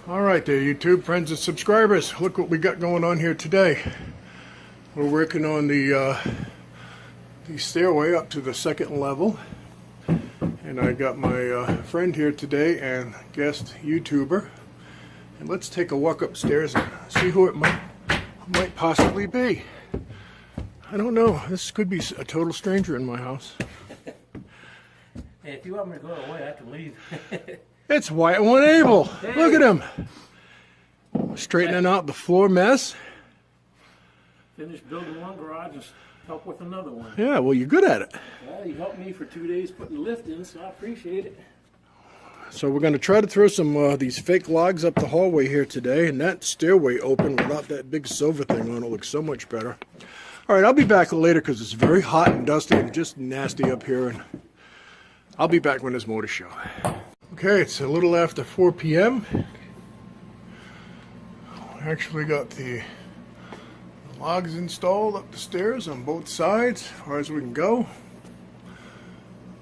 All right there, YouTube friends and subscribers. Look what we got going on here today. We're working on the stairway up to the second level. And I got my friend here today and guest YouTuber. And let's take a walk upstairs and see who it might possibly be. I don't know. This could be a total stranger in my house. Hey, if you want me to go away, I can leave. It's Wyattoneable. Hey. Look at him. Straightening out the floor mess. Finished building one garage and help with another one. Yeah, well, you're good at it. Well, you helped me for 2 days putting the lift in, so I appreciate it. So we're going to try to throw some these fake logs up the hallway here today, and that stairway open without that big silver thing on it looks so much better. All right, I'll be back later because it's very hot and dusty and just nasty up here, and I'll be back when there's more to show. Okay, it's a little after 4 p.m. Actually got the logs installed up the stairs on both sides as far as we can go.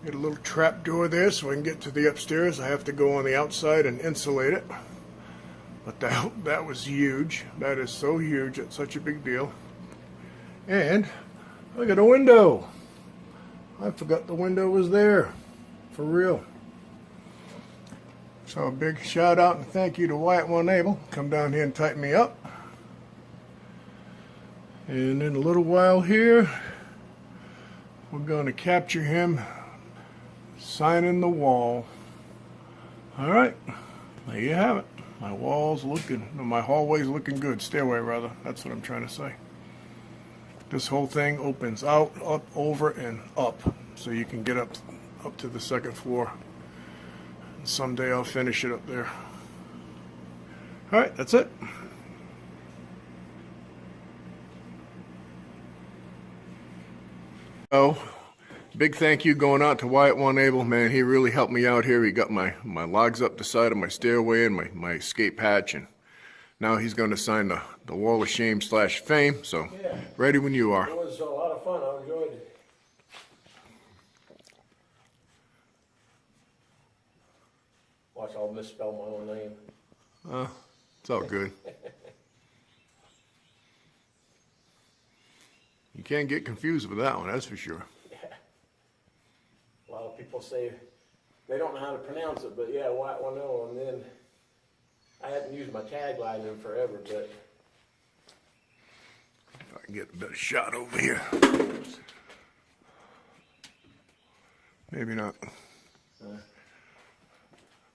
Get a little trap door there so I can get to the upstairs. I have to go on the outside and insulate it. But that was huge. That is so huge. It's such a big deal. And look at a window. I forgot the window was there. For real. So a big shout out and thank you to Wyattoneable. Come down here and tighten me up. And in a little while here, we're going to capture him signing the wall. All right, there you have it. My my hallway's looking good. Stairway rather, that's what I'm trying to say. This whole thing opens out, up, over, and up. So you can get up to the second floor. And someday I'll finish it up there. All right, that's it. Oh, big thank you going out to Wyattoneable, man. He really helped me out here. He got my logs up the side of my stairway and my escape hatch, and now he's going to sign the wall of shame / fame. So, yeah. Ready when you are. It was a lot of fun. I enjoyed it. Watch, I'll misspell my own name. It's all good. You can't get confused with that one, that's for sure. Yeah. A lot of people say they don't know how to pronounce it, but yeah, Wyattoneable. And then I haven't used my tagline in forever, but if I can get a better shot over here. Maybe not.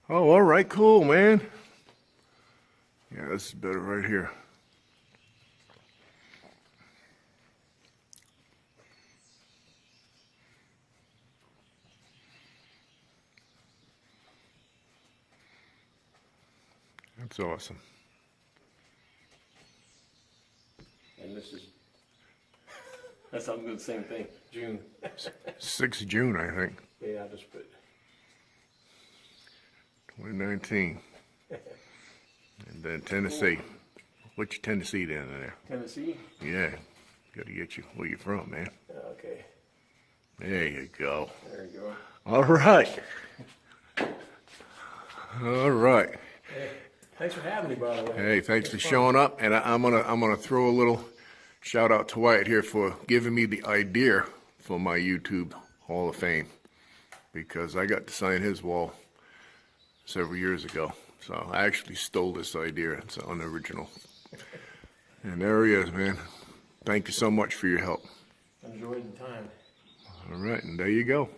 Oh, all right, cool, man. Yeah, this is better right here. That's awesome. And this is, I'm doing the same thing, June. 6th June, I think. Yeah, I just put 2019. And then Tennessee. What's your Tennessee down there? Tennessee? Yeah. Gotta get you where you from, man. Okay. There you go. There you go. All right. All right. Hey, thanks for having me, by the way. Hey, thanks for showing up. And I'm gonna throw a little shout out to Wyatt here for giving me the idea for my YouTube Hall of Fame, because I got to sign his wall several years ago. So I actually stole this idea. It's unoriginal. And there he is, man. Thank you so much for your help. Enjoyed the time. All right, and there you go.